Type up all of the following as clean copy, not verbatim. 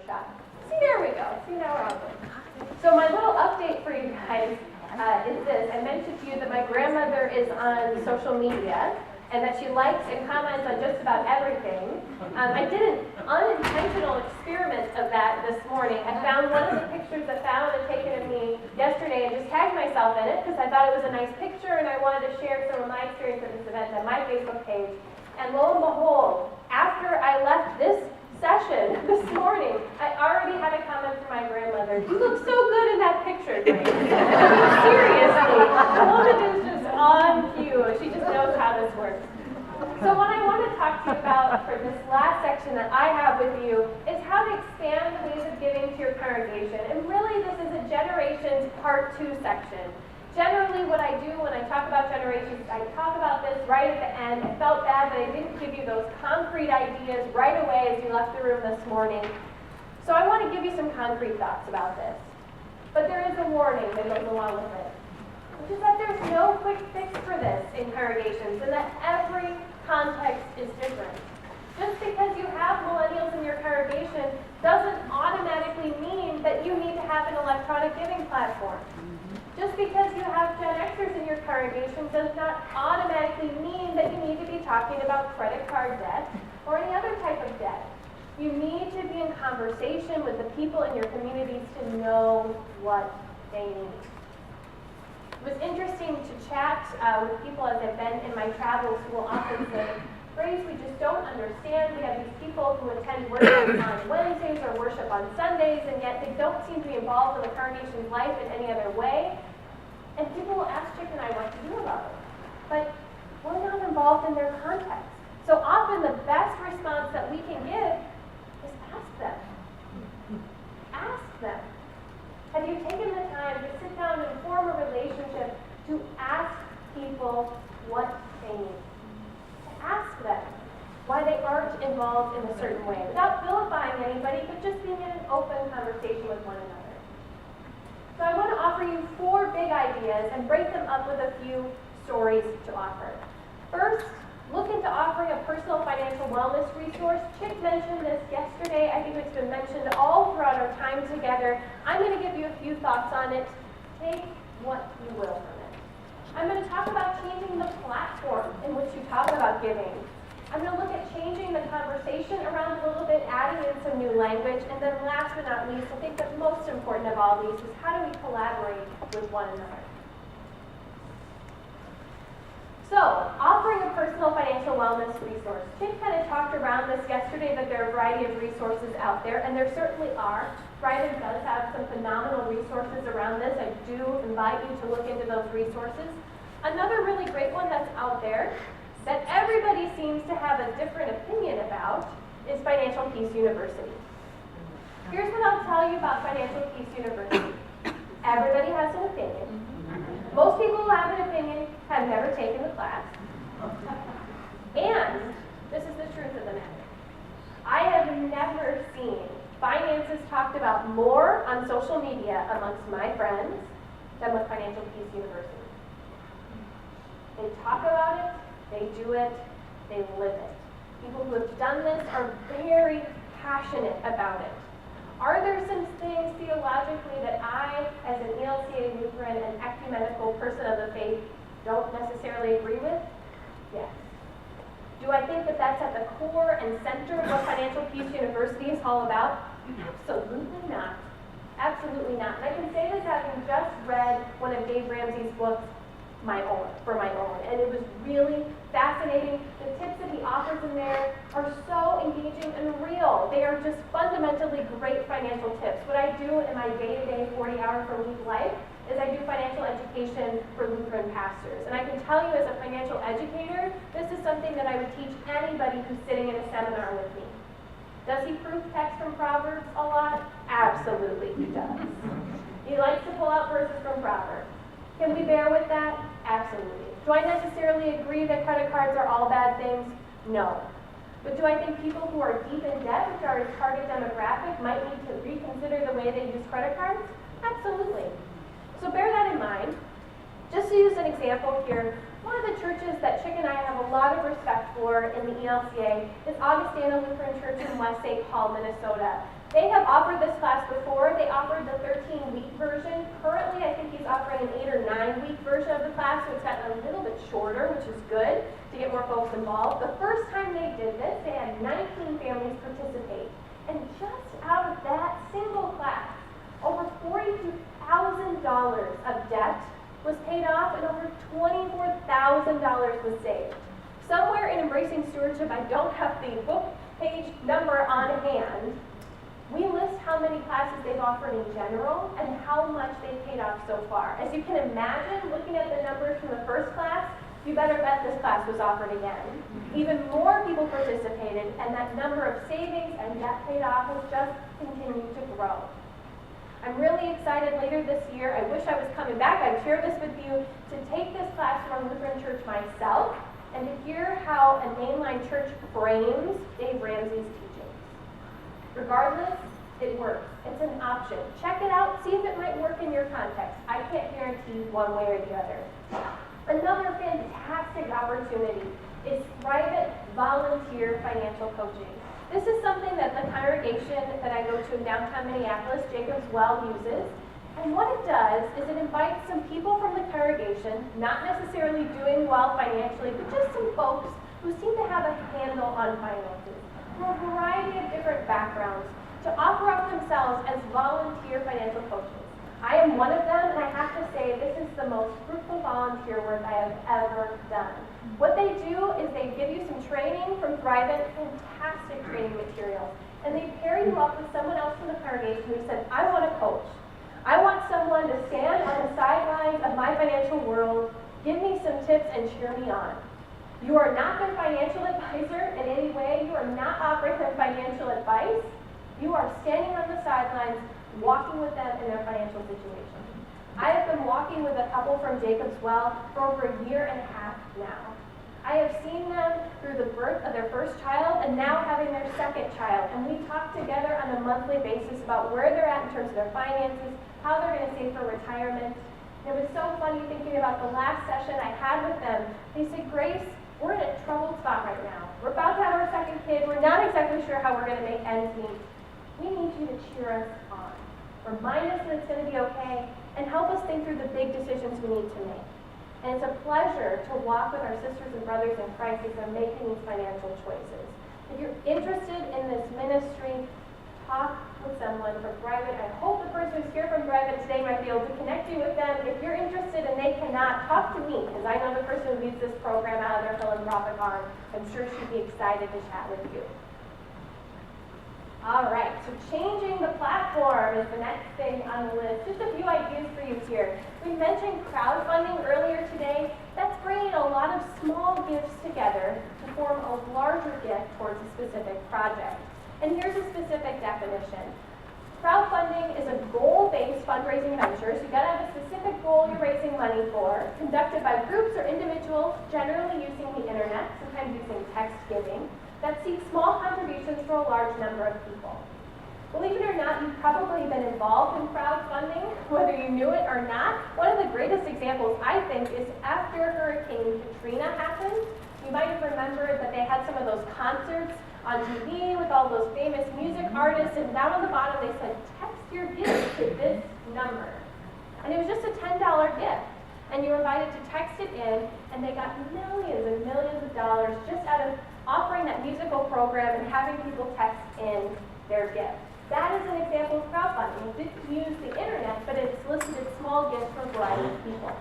shot. See, there we go. See, now we're all good. So my little update for you guys is this. I mentioned to you that my grandmother is on social media and that she likes and comments on just about everything. I did an unintentional experiment of that this morning. I found one of the pictures that Fallon had taken of me yesterday and just tagged myself in it because I thought it was a nice picture and I wanted to share some of my experience at this event on my Facebook page. And lo and behold, after I left this session this morning, I already had a comment from my grandmother. You look so good in that picture, Grace. I mean, seriously, the woman is just on cue. She just knows how this works. So what I want to talk to you about for this last section that I have with you is how to expand the ways of giving to your congregation. And really, this is a Generations Part 2 section. Generally, what I do when I talk about generations, I talk about this right at the end. I felt bad that I didn't give you those concrete ideas right away as you left the room this morning. So I want to give you some concrete thoughts about this. But there is a warning that goes along with it, which is that there's no quick fix for this in congregations and that every context is different. Just because you have millennials in your congregation doesn't automatically mean that you need to have an electronic giving platform. Just because you have Gen Xers in your congregation does not automatically mean that you need to be talking about credit card debt or any other type of debt. You need to be in conversation with the people in your communities to know what they need. It was interesting to chat with people as I've been in my travels who will often say, Grace, we just don't understand. We have these people who attend worship on Wednesdays or worship on Sundays, and yet they don't seem to be involved in the congregation's life in any other way. And people will ask Chick and I what to do about it. But we're not involved in their context. So often the best response that we can give is ask them. Ask them. Have you taken the time to sit down and form a relationship to ask people what they need? Ask them why they aren't involved in a certain way, without vilifying anybody, but just being in an open conversation with one another. So I want to offer you 4 big ideas and break them up with a few stories to offer. First, look into offering a personal financial wellness resource. Chick mentioned this yesterday. I think it's been mentioned all throughout our time together. I'm going to give you a few thoughts on it. Take what you will from it. I'm going to talk about changing the platform in which you talk about giving. I'm going to look at changing the conversation around a little bit, adding in some new language, and then last but not least, I think the most important of all these is how do we collaborate with one another. So, offering a personal financial wellness resource. Chick kind of talked around this yesterday that there are a variety of resources out there, and there certainly are. Brighton does have some phenomenal resources around this. I do invite you to look into those resources. Another really great one that's out there that everybody seems to have a different opinion about is Financial Peace University. Here's what I'll tell you about Financial Peace University. Everybody has an opinion. Most people who have an opinion have never taken the class. And this is the truth of the matter. I have never seen finances talked about more on social media amongst my friends than with Financial Peace University. They talk about it, they do it, they live it. People who have done this are very passionate about it. Are there some things theologically that I, as an ELCA Lutheran and ecumenical person of the faith, don't necessarily agree with? Yes. Do I think that that's at the core and center of what Financial Peace University is all about? Absolutely not. Absolutely not. And I can say this having just read one of Dave Ramsey's books, for my own, and it was really fascinating. The tips that he offers in there are so engaging and real. They are just fundamentally great financial tips. What I do in my day-to-day 40-hour-per-week life is I do financial education for Lutheran pastors. And I can tell you as a financial educator, this is something that I would teach anybody who's sitting in a seminar with me. Does he proof text from Proverbs a lot? Absolutely he does. He likes to pull out verses from Proverbs. Can we bear with that? Absolutely. Do I necessarily agree that credit cards are all bad things? No. But do I think people who are deep in debt, which are his target demographic, might need to reconsider the way they use credit cards? Absolutely. So bear that in mind. Just to use an example here, one of the churches that Chick and I have a lot of respect for in the ELCA is Augustana Lutheran Church in West St. Paul, Minnesota. They have offered this class before. They offered the 13-week version. Currently, I think he's offering an 8 or 9-week version of the class, so it's gotten a little bit shorter, which is good to get more folks involved. The first time they did this, they had 19 families participate. And just out of that single class, over $42,000 of debt was paid off and over $24,000 was saved. Somewhere in Embracing Stewardship, I don't have the book page number on hand, we list how many classes they've offered in general and how much they've paid off so far. As you can imagine, looking at the numbers from the first class, you better bet this class was offered again. Even more people participated, and that number of savings and debt paid off has just continued to grow. I'm really excited later this year. I wish I was coming back. I'd share this with you, to take this class from Lutheran Church myself and to hear how a mainline church frames Dave Ramsey's teachings. Regardless, it works. It's an option. Check it out. See if it might work in your context. I can't guarantee one way or the other. Another fantastic opportunity is private volunteer financial coaching. This is something that the congregation that I go to in downtown Minneapolis, Jacob's Well, uses. And what it does is it invites some people from the congregation, not necessarily doing well financially, but just some folks who seem to have a handle on finances, from a variety of different backgrounds, to offer up themselves as volunteer financial coaches. I am one of them, and I have to say this is the most fruitful volunteer work I have ever done. What they do is they give you some training from Thrivent, fantastic training materials, and they pair you up with someone else from the congregation who said, I want a coach. I want someone to stand on the sidelines of my financial world, give me some tips, and cheer me on. You are not their financial advisor in any way. You are not offering them financial advice. You are standing on the sidelines, walking with them in their financial situation. I have been walking with a couple from Jacob's Well for over a year and a half now. I have seen them through the birth of their first child and now having their second child. And we talk together on a monthly basis about where they're at in terms of their finances, how they're going to save for retirement. And it was so funny thinking about the last session I had with them. They said, Grace, we're in a troubled spot right now. We're about to have our second kid. We're not exactly sure how we're going to make ends meet. We need you to cheer us on. Remind us that it's going to be okay, and help us think through the big decisions we need to make. And it's a pleasure to walk with our sisters and brothers in Christ as they're making these financial choices. If you're interested in this ministry, talk with someone from Thrivent. I hope the person who's here from Thrivent today might be able to connect you with them. If you're interested and they cannot, talk to me, because I know the person who leads this program out of their philanthropic arm. I'm sure she'd be excited to chat with you. All right, so changing the platform is the next thing on the list. Just a few ideas for you here. We mentioned crowdfunding earlier today. That's bringing a lot of small gifts together to form a larger gift towards a specific project. And here's a specific definition. Crowdfunding is a goal-based fundraising venture, so you've got to have a specific goal you're raising money for, conducted by groups or individuals, generally using the internet, sometimes using text giving, that seeks small contributions for a large number of people. Believe it or not, you've probably been involved in crowdfunding, whether you knew it or not. One of the greatest examples, I think, is after Hurricane Katrina happened. You might have remembered that they had some of those concerts on TV with all those famous music artists, and down on the bottom they said, text your gift to this number. And it was just a $10 gift. And you were invited to text it in, and they got millions and millions of dollars just out of offering that musical program and having people text in their gift. That is an example of crowdfunding. It didn't use the internet, but it solicited small gifts from a variety of people.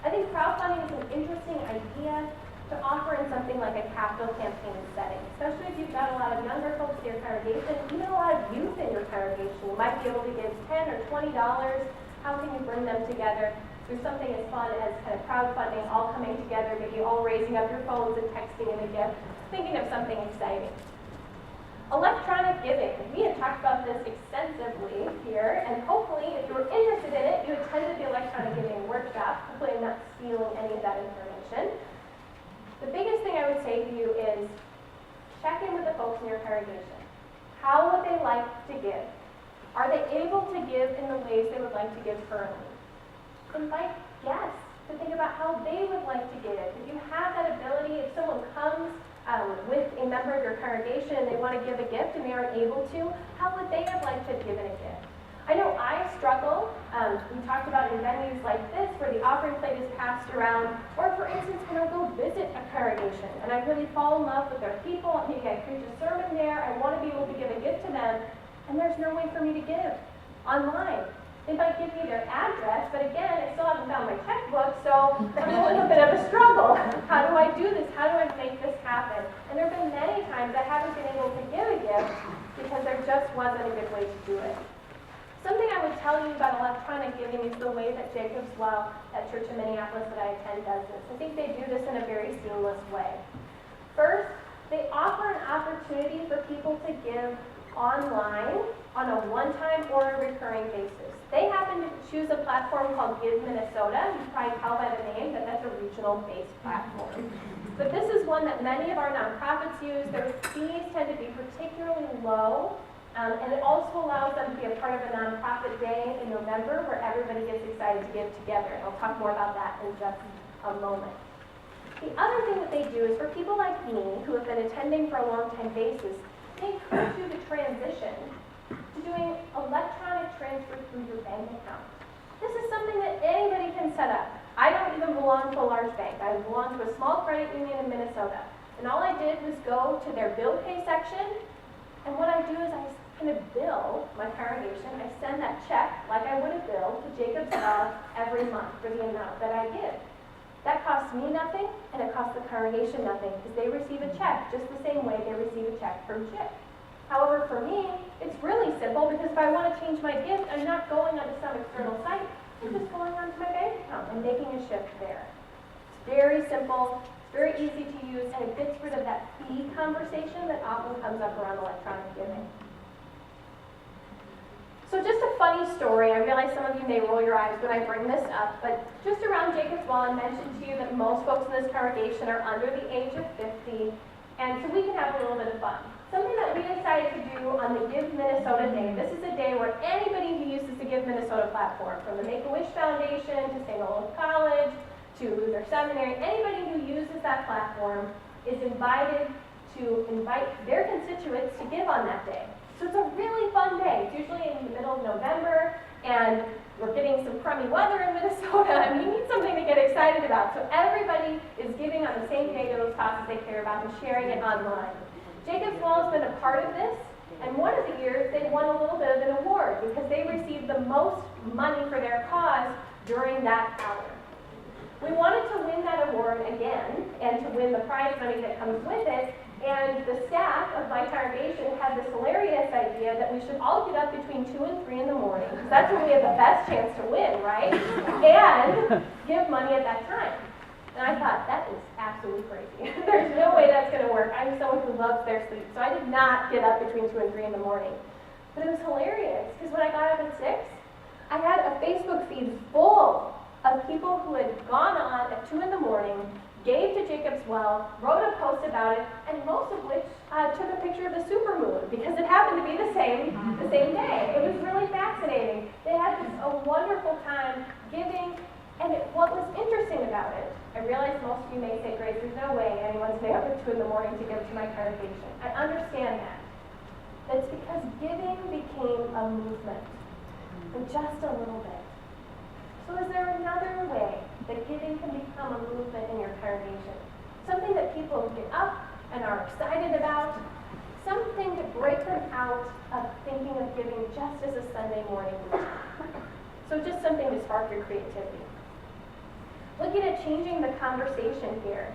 I think crowdfunding is an interesting idea to offer in something like a capital campaign setting, especially if you've got a lot of younger folks in your congregation, even a lot of youth in your congregation. You might be able to give $10 or $20. How can you bring them together through something as fun as kind of crowdfunding, all coming together, maybe all raising up your phones and texting in a gift, thinking of something exciting. Electronic giving. We have talked about this extensively here, and hopefully, if you were interested in it, you attended the electronic giving workshop. Hopefully, I'm not stealing any of that information. The biggest thing I would say to you is check in with the folks in your congregation. How would they like to give? Are they able to give in the ways they would like to give currently? Invite guests to think about how they would like to give. If you have that ability, if someone comes with a member of your congregation and they want to give a gift and they aren't able to, how would they have liked to have given a gift? I know I struggle. We talked about in venues like this where the offering plate is passed around, or for instance, when I go visit a congregation and I really fall in love with their people, maybe I preach a sermon there, I want to be able to give a gift to them, and there's no way for me to give online. They might give me their address, but again, I still haven't found my checkbook, so I'm a little bit of a struggle. How do I do this? How do I make this happen? And there have been many times I haven't been able to give a gift because there just wasn't a good way to do it. Something I would tell you about electronic giving is the way that Jacob's Well at Church in Minneapolis that I attend does this. I think they do this in a very seamless way. First, they offer an opportunity for people to give online on a one-time or a recurring basis. They happen to choose a platform called Give Minnesota. You can probably tell by the name that that's a regional-based platform. But this is one that many of our nonprofits use. Their fees tend to be particularly low. And it also allows them to be a part of a nonprofit day in November where everybody gets excited to give together. And I'll talk more about that in just a moment. The other thing that they do is for people like me who have been attending for a long-time basis, they encourage you to transition to doing electronic transfer through your bank account. This is something that anybody can set up. I don't even belong to a large bank. I belong to a small credit union in Minnesota. And all I did was go to their bill pay section, and what I do is I kind of bill my congregation. I send that check like I would have billed to Jacob's Well every month for the amount that I give. That costs me nothing, and it costs the congregation nothing, because they receive a check just the same way they receive a check from Chip. However, for me, it's really simple, because if I want to change my gift, I'm not going onto some external site. I'm just going onto my bank account and making a shift there. It's very simple, it's very easy to use, and it gets rid of that fee conversation that often comes up around electronic giving. So just a funny story. I realize some of you may roll your eyes when I bring this up, but just around Jacob's Well, I mentioned to you that most folks in this congregation are under the age of 50, and so we can have a little bit of fun. Something that we decided to do on the Give Minnesota Day. This is a day where anybody who uses the Give Minnesota platform, from the Make-A-Wish Foundation to St. Olaf College to Luther Seminary, anybody who uses that platform is invited to invite their constituents to give on that day. So it's a really fun day. It's usually in the middle of November, and we're getting some crummy weather in Minnesota, and we need something to get excited about. So everybody is giving on the same day to those causes they care about and sharing it online. Jacob's Well has been a part of this, and one of the years they won a little bit of an award because they received the most money for their cause during that hour. We wanted to win that award again, and to win the prize money that comes with it. And the staff of my congregation had this hilarious idea that we should all get up between 2 and 3 in the morning, because that's when we have the best chance to win, right? And give money at that time. And I thought, that is absolutely crazy. There's no way that's going to work. I'm someone who loves their sleep, so I did not get up between 2 and 3 in the morning. But it was hilarious, because when I got up at 6, I had a Facebook feed full of people who had gone on at 2 in the morning, gave to Jacob's Well, wrote a post about it, and most of which took a picture of the supermoon, because it happened to be the same day. It was really fascinating. They had a wonderful time giving, and what was interesting about it, I realize most of you may say, Grace, there's no way anyone's stay up at 2 in the morning to give to my congregation. I understand that. That's because giving became a movement, for just a little bit. So is there another way that giving can become a movement in your congregation? Something that people get up and are excited about, something to break them out of thinking of giving just as a Sunday morning routine. So just something to spark your creativity. Looking at changing the conversation here.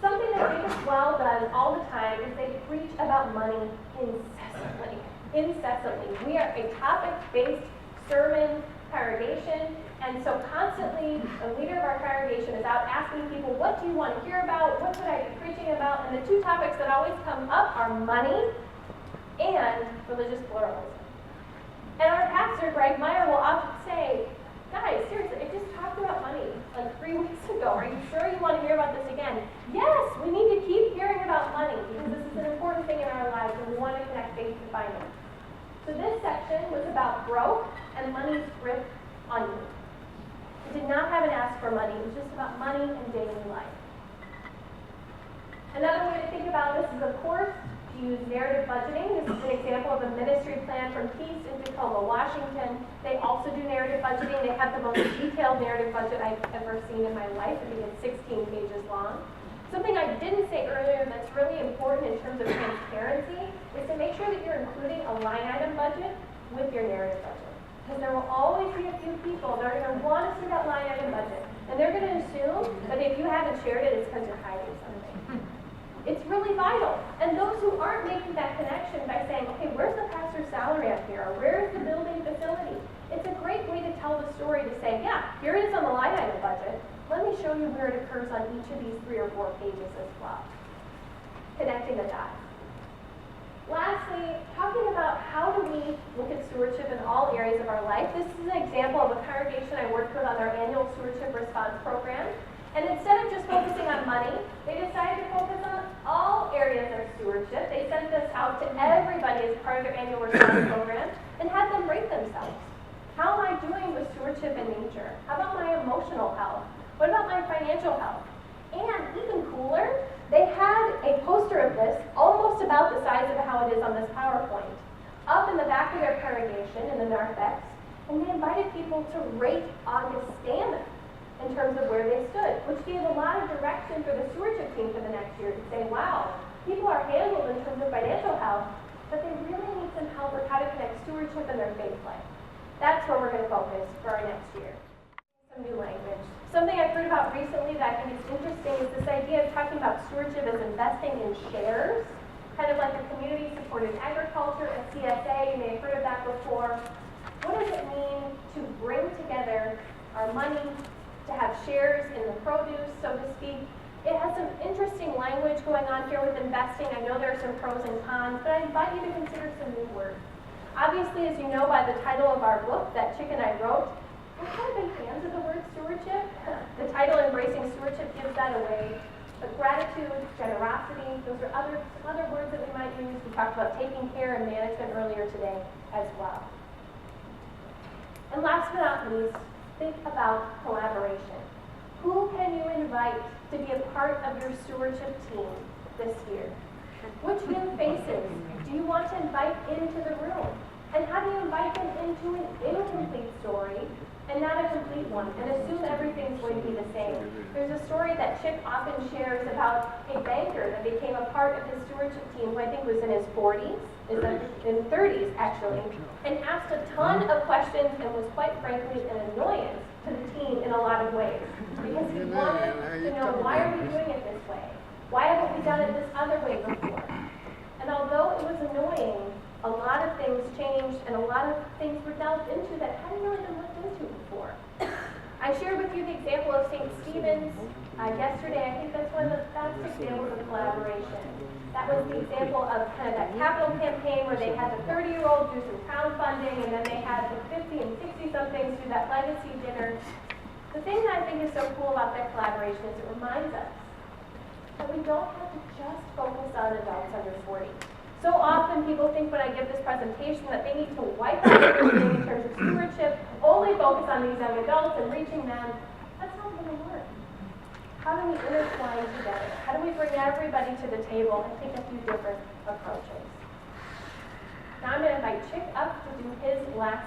Something that Jacob's Well does all the time is they preach about money incessantly. We are a topic-based sermon congregation, and so constantly the leader of our congregation is out asking people, what do you want to hear about? What should I be preaching about? And the two topics that always come up are money and religious pluralism. And our pastor, Greg Meyer, will often say, guys, seriously, I just talked about money like 3 weeks ago. Are you sure you want to hear about this again? Yes, we need to keep hearing about money because this is an important thing in our lives and we want to connect faith to finance. So this section was about broke and money's grip on you. It did not have an ask for money. It was just about money and daily life. Another way to think about this is, of course, to use narrative budgeting. This is an example of a ministry plan from Peace in Tacoma, Washington. They also do narrative budgeting. They have the most detailed narrative budget I've ever seen in my life. I think it's 16 pages long. Something I didn't say earlier that's really important in terms of transparency is to make sure that you're including a line item budget with your narrative budget. Because there will always be a few people that are going to want to see that line item budget. And they're going to assume that if you haven't shared it, it's because you're hiding something. It's really vital. And those who aren't making that connection by saying, okay, where's the pastor's salary up here? Or where's the building facility? It's a great way to tell the story to say, yeah, here it is on the line item budget. Let me show you where it occurs on each of these 3 or 4 pages as well. Connecting the dots. Lastly, talking about how do we look at stewardship in all areas of our life. This is an example of a congregation I worked with on their annual stewardship response program. And instead of just focusing on money, they decided to focus on all areas of stewardship. They sent this out to everybody as part of their annual response program and had them rate themselves. How am I doing with stewardship in nature? How about my emotional health? What about my financial health? And even cooler, they had a poster of this, almost about the size of how it is on this PowerPoint, up in the back of their congregation in the narthex, and they invited people to rate Augustana in terms of where they stood, which gave a lot of direction for the stewardship team for the next year to say, wow, people are handled in terms of financial health, but they really need some help with how to connect stewardship and their faith life. That's where we're going to focus for our next year. Some new language. Something I've heard about recently that I think is interesting is this idea of talking about stewardship as investing in shares, kind of like a community-supported agriculture, a CSA. You may have heard of that before. What does it mean to bring together our money, to have shares in the produce, so to speak? It has some interesting language going on here with investing. I know there are some pros and cons, but I invite you to consider some new words. Obviously, as you know by the title of our book that Chick and I wrote, we're kind of big fans of the word stewardship. The title, Embracing Stewardship, gives that away. But gratitude, generosity, those are other words that we might use. We talked about taking care and management earlier today as well. And last but not least, think about collaboration. Who can you invite to be a part of your stewardship team this year? Which new faces do you want to invite into the room? And how do you invite them into an incomplete story and not a complete one, and assume everything's going to be the same? There's a story that Chick often shares about a banker that became a part of his stewardship team, who I think was in his 40s, in 30s actually, and asked a ton of questions and was quite frankly an annoyance to the team in a lot of ways. Because he wanted to know, why are we doing it this way? Why haven't we done it this other way before? And although it was annoying, a lot of things changed and a lot of things were delved into that hadn't really been looked into before. I shared with you the example of St. Stephen's yesterday. I think that's one of the best examples of collaboration. That was the example of kind of that capital campaign where they had the 30-year-old do some crowdfunding, and then they had the 50 and 60-somethings do that legacy dinner. The thing that I think is so cool about that collaboration is it reminds us that we don't have to just focus on adults under 40. So often people think when I give this presentation that they need to wipe out everything in terms of stewardship, only focus on these young adults and reaching them. That's not going to work. How do we intertwine together? How do we bring everybody to the table and take a few different approaches? Now I'm going to invite Chick up to do his last